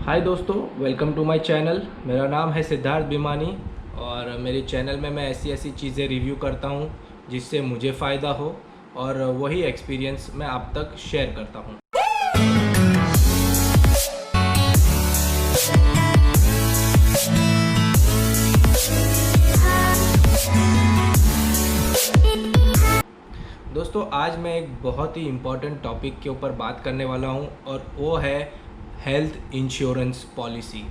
हाय दोस्तों, welcome to my channel. मेरा नाम है सिद्धार्थ बिमानी और मेरे चैनल में मैं ऐसी ऐसी चीज़ें रिव्यू करता हूँ जिससे मुझे फ़ायदा हो और वही एक्सपीरियंस मैं आप तक शेयर करता हूँ। दोस्तों, आज मैं एक बहुत ही इम्पॉर्टेंट टॉपिक के ऊपर बात करने वाला हूँ और वो है हेल्थ इंश्योरेंस पॉलिसी।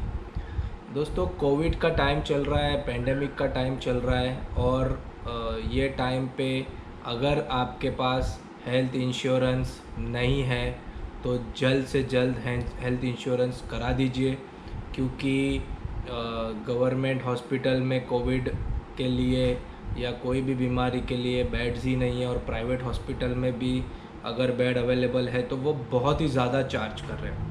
दोस्तों, कोविड का टाइम चल रहा है, पेंडेमिक का टाइम चल रहा है और ये टाइम पे अगर आपके पास हेल्थ इंश्योरेंस नहीं है तो जल्द से जल्द हेल्थ इंश्योरेंस करा दीजिए, क्योंकि गवर्नमेंट हॉस्पिटल में कोविड के लिए या कोई भी बीमारी के लिए बेड्स ही नहीं है और प्राइवेट हॉस्पिटल में भी अगर बेड अवेलेबल है तो वो बहुत ही ज़्यादा चार्ज कर रहे हैं।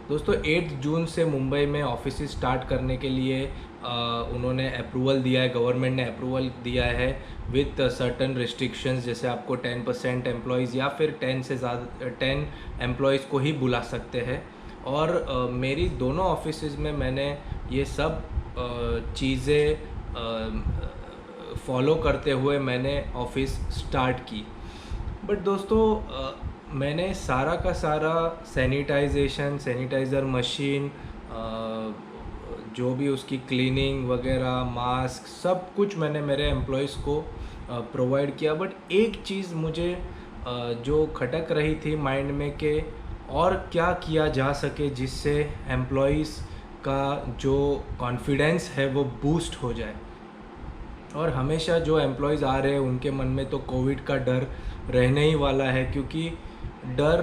दोस्तों, 8 जून से मुंबई में ऑफिस स्टार्ट करने के लिए उन्होंने अप्रूवल दिया है, गवर्नमेंट ने अप्रूवल दिया है विथ सर्टन रिस्ट्रिक्शंस, जैसे आपको 10% एम्प्लॉयज़ या फिर 10 से ज़्यादा 10 एम्प्लॉयज़ को ही बुला सकते हैं। और मेरी दोनों ऑफिसेज में मैंने ये सब चीज़ें फॉलो करते हुए मैंने ऑफिस स्टार्ट की। बट दोस्तों, मैंने सारा का सारा सैनिटाइज़र मशीन, जो भी उसकी क्लीनिंग वगैरह, मास्क, सब कुछ मैंने मेरे एम्प्लॉयज़ को प्रोवाइड किया। बट एक चीज़ मुझे जो खटक रही थी माइंड में कि और क्या किया जा सके जिससे एम्प्लॉयज़ का जो कॉन्फिडेंस है वो बूस्ट हो जाए। और हमेशा जो एम्प्लॉयज़ आ रहे हैं उनके मन में तो कोविड का डर रहने ही वाला है, क्योंकि डर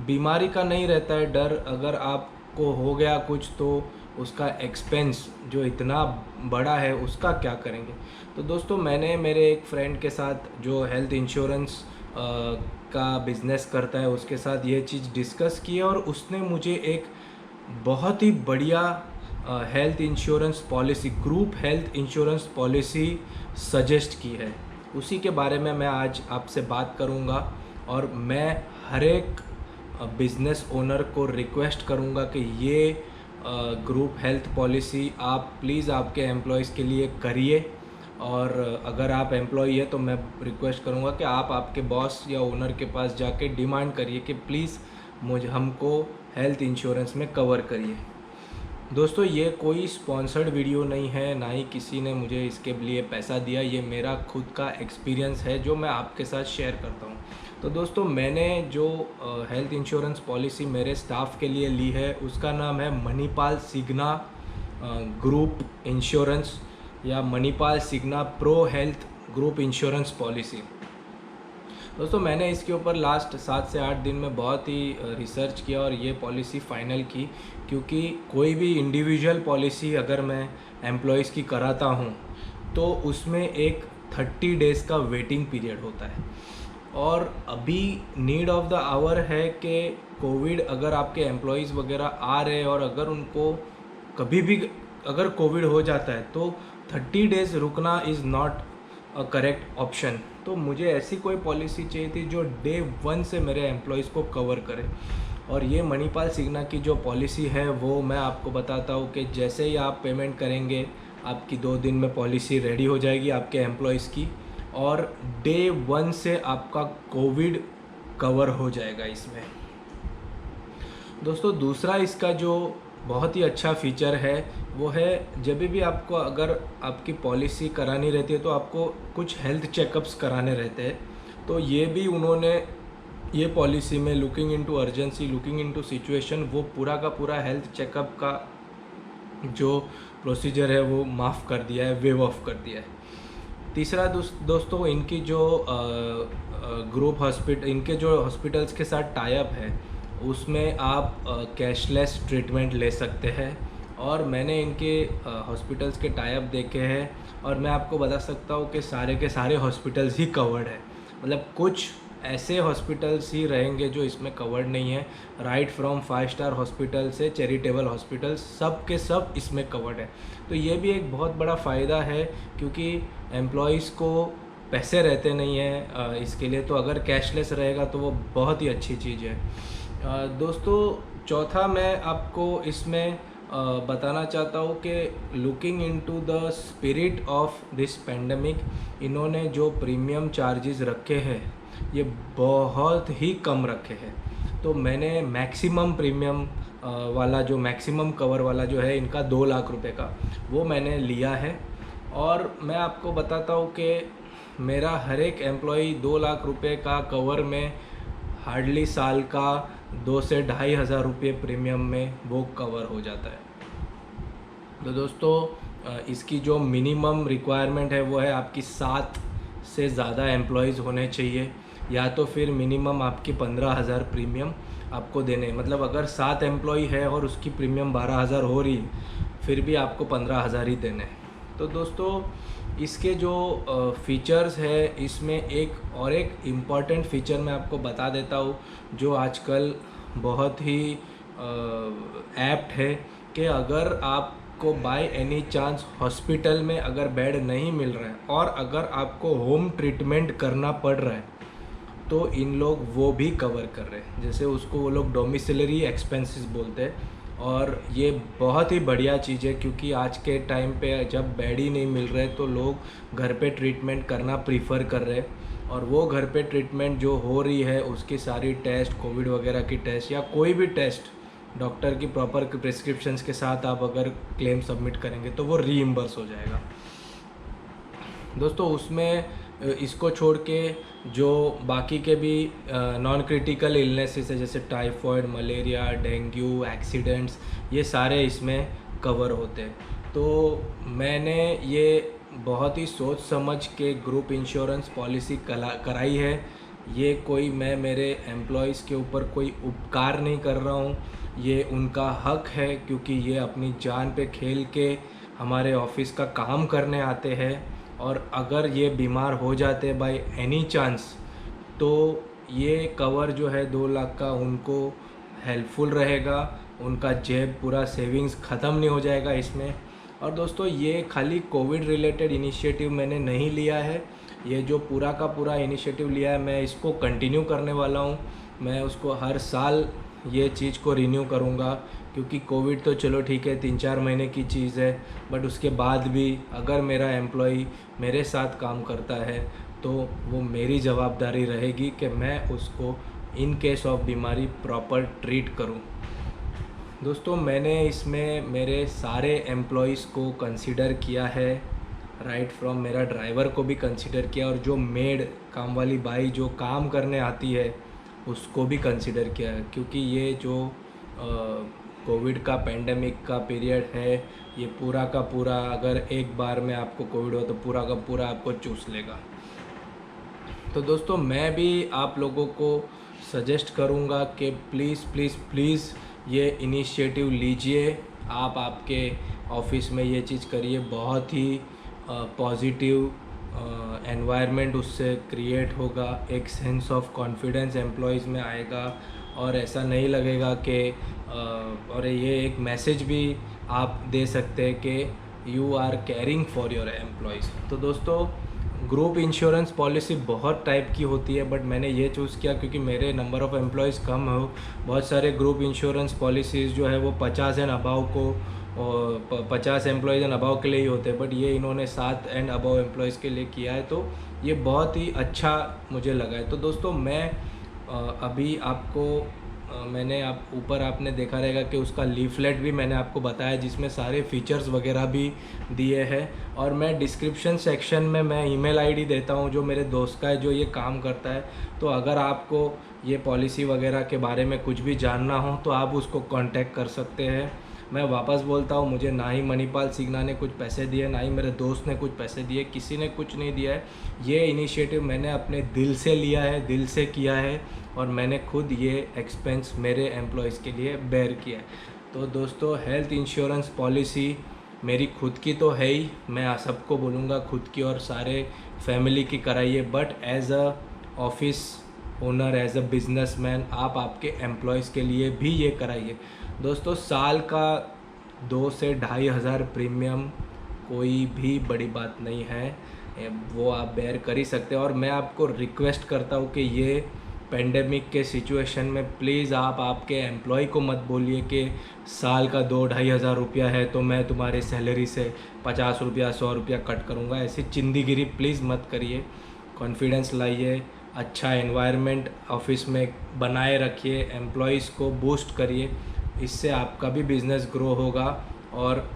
बीमारी का नहीं रहता है, डर अगर आपको हो गया कुछ तो उसका एक्सपेंस जो इतना बड़ा है उसका क्या करेंगे। तो दोस्तों, मैंने मेरे एक फ्रेंड के साथ जो हेल्थ इंश्योरेंस का बिज़नेस करता है उसके साथ ये चीज़ डिस्कस की और उसने मुझे एक बहुत ही बढ़िया health insurance policy, group health insurance policy suggest की है। उसी के बारे में मैं आज आपसे बात करूंगा और मैं हर एक बिज़नेस ओनर को रिक्वेस्ट करूंगा कि ये ग्रुप हेल्थ पॉलिसी आप प्लीज़ आपके एम्प्लॉयज़ के लिए करिए। और अगर आप एम्प्लॉई है तो मैं रिक्वेस्ट करूंगा कि आप आपके बॉस या ओनर के पास जाके डिमांड करिए कि प्लीज़ हमको हेल्थ इंश्योरेंस में कवर करिए। दोस्तों, ये कोई स्पॉन्सर्ड वीडियो नहीं है, ना ही किसी ने मुझे इसके लिए पैसा दिया। ये मेरा खुद का एक्सपीरियंस है जो मैं आपके साथ शेयर करता हूँ। तो दोस्तों, मैंने जो हेल्थ इंश्योरेंस पॉलिसी मेरे स्टाफ के लिए ली है उसका नाम है मणिपाल सिग्ना ग्रुप इंश्योरेंस या Manipal Cigna pro health group insurance policy. दोस्तों, मैंने इसके ऊपर लास्ट 7 से 8 दिन में बहुत ही रिसर्च किया और ये पॉलिसी फ़ाइनल की, क्योंकि कोई भी इंडिविजुअल पॉलिसी अगर मैं एम्प्लॉयज़ की कराता हूँ तो उसमें एक 30 डेज़ का वेटिंग पीरियड होता है। और अभी नीड ऑफ द आवर है कि कोविड अगर आपके एम्प्लॉयज़ वगैरह आ रहे हैं और अगर उनको कभी भी अगर कोविड हो जाता है तो 30 डेज़ रुकना is not a correct option. तो मुझे ऐसी कोई पॉलिसी चाहिए थी जो डे 1 से मेरे एम्प्लॉयज़ को कवर करे। और ये मणिपाल सिग्ना की जो पॉलिसी है वो मैं आपको बताता हूँ कि जैसे ही आप पेमेंट करेंगे आपकी 2 दिन में पॉलिसी रेडी हो जाएगी आपके एम्प्लॉयज़ की, और डे 1 से आपका कोविड कवर हो जाएगा इसमें। दोस्तों, दूसरा इसका जो बहुत ही अच्छा फीचर है वो है, जब भी आपको अगर आपकी पॉलिसी करानी रहती है तो आपको कुछ हेल्थ चेकअप्स कराने रहते हैं। तो ये भी उन्होंने ये पॉलिसी में looking into urgency, looking into situation, वो पूरा का पूरा हेल्थ चेकअप का जो प्रोसीजर है वो माफ़ कर दिया है, वेव ऑफ कर दिया है। तीसरा दोस्तों, इनकी जो इनके जो हॉस्पिटल्स के साथ टाई अप है उसमें आप कैशलेस ट्रीटमेंट ले सकते हैं। और मैंने इनके हॉस्पिटल्स के टाई अप देखे हैं और मैं आपको बता सकता हूँ कि सारे के सारे हॉस्पिटल्स ही कवर्ड है। मतलब कुछ ऐसे हॉस्पिटल्स ही रहेंगे जो इसमें कवर्ड नहीं है। राइट फ्रॉम 5 स्टार हॉस्पिटल से चैरिटेबल हॉस्पिटल, सब के सब इसमें कवर्ड है। तो ये भी एक बहुत बड़ा फ़ायदा है, क्योंकि एम्प्लॉयज़ को पैसे रहते नहीं हैं इसके लिए, तो अगर कैशलेस रहेगा तो वो बहुत ही अच्छी चीज़ है। दोस्तों, चौथा मैं आपको इसमें बताना चाहता हूँ कि looking into the spirit of this pandemic, इन्होंने जो प्रीमियम चार्जेस रखे हैं ये बहुत ही कम रखे हैं। तो मैंने मैक्सिमम प्रीमियम वाला जो मैक्सिमम कवर वाला जो है इनका 2 लाख रुपए का, वो मैंने लिया है। और मैं आपको बताता हूँ कि मेरा हर एक एम्प्लॉई 2 लाख रुपए का कवर में हार्डली साल का 2 से 2,500 रुपये प्रीमियम में वो कवर हो जाता है। तो दोस्तों इसकी जो मिनिमम रिक्वायरमेंट है वो है आपकी 7 से ज़्यादा एम्प्लॉयज़ होने चाहिए, या तो फिर मिनिमम आपकी 15,000 प्रीमियम आपको देने, मतलब अगर 7 एम्प्लॉय है और उसकी प्रीमियम 12,000 हो रही, फिर भी आपको 15,000 ही देने। तो दोस्तों इसके जो फीचर्स है, इसमें एक इम्पॉर्टेंट फ़ीचर मैं आपको बता देता हूँ जो आजकल बहुत ही ऐप्ट है, कि अगर आपको बाय एनी चांस हॉस्पिटल में अगर बेड नहीं मिल रहा है और अगर आपको होम ट्रीटमेंट करना पड़ रहा है, तो इन लोग वो भी कवर कर रहे हैं, जैसे उसको वो लोग डोमिसिलरी एक्सपेंसेस बोलते हैं। और ये बहुत ही बढ़िया चीज़ है, क्योंकि आज के टाइम पे जब बेड ही नहीं मिल रहे तो लोग घर पे ट्रीटमेंट करना प्रीफर कर रहे हैं। और वो घर पे ट्रीटमेंट जो हो रही है उसकी सारी टेस्ट, कोविड वगैरह की टेस्ट या कोई भी टेस्ट डॉक्टर की प्रॉपर प्रिस्क्रिप्शंस के साथ आप अगर क्लेम सबमिट करेंगे तो वो रीइम्बर्स हो जाएगा। दोस्तों उसमें इसको छोड़ के जो बाकी के भी नॉन क्रिटिकल इलनेसेस है, जैसे टाइफॉइड, मलेरिया, डेंगू, एक्सीडेंट्स, ये सारे इसमें कवर होते हैं। तो मैंने ये बहुत ही सोच समझ के ग्रुप इंश्योरेंस पॉलिसी कराई है। ये कोई मैं मेरे एम्प्लॉयज़ के ऊपर कोई उपकार नहीं कर रहा हूँ, ये उनका हक है, क्योंकि ये अपनी जान पे खेल के हमारे ऑफिस का काम करने आते हैं। और अगर ये बीमार हो जाते बाय एनी चांस, तो ये कवर जो है 2 लाख का उनको हेल्पफुल रहेगा, उनका जेब पूरा सेविंग्स ख़त्म नहीं हो जाएगा इसमें। और दोस्तों ये खाली कोविड रिलेटेड इनिशिएटिव मैंने नहीं लिया है, ये जो पूरा का पूरा इनिशिएटिव लिया है मैं इसको कंटिन्यू करने वाला हूँ। मैं उसको हर साल ये चीज़ को रिन्यू करूँगा, क्योंकि कोविड तो चलो ठीक है 3-4 महीने की चीज़ है, बट उसके बाद भी अगर मेरा एम्प्लॉई मेरे साथ काम करता है तो वो मेरी जवाबदारी रहेगी कि मैं उसको इन केस ऑफ बीमारी प्रॉपर ट्रीट करूं। दोस्तों मैंने इसमें मेरे सारे एम्प्लॉयज़ को कंसिडर किया है, राइट फ्रॉम मेरा ड्राइवर को भी कंसिडर किया, और जो मेड काम वाली बाई जो काम करने आती है उसको भी कंसिडर किया है, क्योंकि ये जो कोविड का पेंडेमिक का पीरियड है, ये पूरा का पूरा अगर एक बार में आपको कोविड हो तो पूरा का पूरा आपको चूस लेगा। तो दोस्तों मैं भी आप लोगों को सजेस्ट करूँगा कि प्लीज़ प्लीज़ प्लीज़ ये इनिशिएटिव लीजिए, आप आपके ऑफिस में ये चीज़ करिए। बहुत ही पॉजिटिव एनवायरनमेंट उससे क्रिएट होगा, एक सेंस ऑफ कॉन्फिडेंस एम्प्लॉयज़ में आएगा, और ऐसा नहीं लगेगा कि और ये एक मैसेज भी आप दे सकते हैं कि you are caring for your employees. तो दोस्तों ग्रुप इंश्योरेंस पॉलिसी बहुत टाइप की होती है, बट मैंने ये चूज़ किया क्योंकि मेरे नंबर ऑफ़ एम्प्लॉयज़ कम हो। बहुत सारे ग्रुप इंश्योरेंस पॉलिसीज़ जो है वो 50 एंड अबाव को, और 50 एम्प्लॉयज़ एंड अबाव के लिए ही होते हैं, बट ये इन्होंने 7 एंड अबाव एम्प्लॉयज़ के लिए किया है, तो ये बहुत ही अच्छा मुझे लगा है। तो दोस्तों मैं अभी आपको मैंने आप ऊपर आपने देखा रहेगा कि उसका लीफलेट भी मैंने आपको बताया, जिसमें सारे फीचर्स वगैरह भी दिए हैं। और मैं डिस्क्रिप्शन सेक्शन में मैं ईमेल आईडी देता हूँ जो मेरे दोस्त का है, जो ये काम करता है। तो अगर आपको ये पॉलिसी वगैरह के बारे में कुछ भी जानना हो तो आप उसको कांटेक्ट कर सकते हैं। मैं वापस बोलता हूँ, मुझे ना ही मणिपाल सिग्ना ने कुछ पैसे दिए, ना ही मेरे दोस्त ने कुछ पैसे दिए, किसी ने कुछ नहीं दिया है। ये इनिशिएटिव मैंने अपने दिल से लिया है, दिल से किया है, और मैंने खुद ये एक्सपेंस मेरे एम्प्लॉयज़ के लिए बेयर किया है। तो दोस्तों हेल्थ इंश्योरेंस पॉलिसी मेरी खुद की तो है ही, मैं सबको बोलूँगा खुद की और सारे फैमिली की कराइए, but as a office owner, as a businessman आप आपके एम्प्लॉयज़ के लिए भी ये कराइए। दोस्तों साल का 2 से 2,500 प्रीमियम कोई भी बड़ी बात नहीं है, वो आप बेयर कर ही सकते हैं। और मैं आपको रिक्वेस्ट करता हूँ कि ये पेंडेमिक के सिचुएशन में प्लीज़ आप आपके एम्प्लॉय को मत बोलिए कि साल का 2-2,500 रुपया है तो मैं तुम्हारी सैलरी से 50 रुपया 100 रुपया कट करूँगा। ऐसी चिंदीगिरी प्लीज़ मत करिए। कॉन्फिडेंस लाइए, अच्छा एनवायरनमेंट ऑफिस में बनाए रखिए, एम्प्लॉयज़ को बूस्ट करिए, इससे आपका भी बिज़नेस ग्रो होगा। और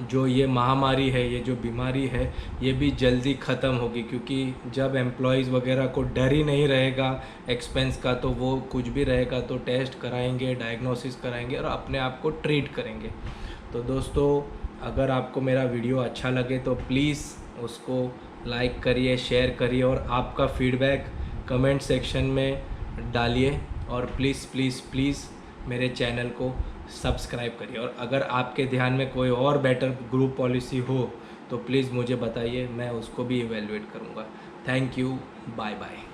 जो ये महामारी है, ये जो बीमारी है, ये भी जल्दी ख़त्म होगी, क्योंकि जब एम्प्लॉयज़ वगैरह को डर ही नहीं रहेगा एक्सपेंस का, तो वो कुछ भी रहेगा तो टेस्ट कराएंगे, डायग्नोसिस कराएंगे और अपने आप को ट्रीट करेंगे। तो दोस्तों, अगर आपको मेरा वीडियो अच्छा लगे तो प्लीज़ उसको लाइक करिए, शेयर करिए और आपका फीडबैक कमेंट सेक्शन में डालिए। और प्लीज़ प्लीज़ प्लीज़ मेरे चैनल को सब्सक्राइब करिए। और अगर आपके ध्यान में कोई और बेटर ग्रुप पॉलिसी हो तो प्लीज़ मुझे बताइए, मैं उसको भी इवैल्यूएट करूँगा। Thank you, bye bye.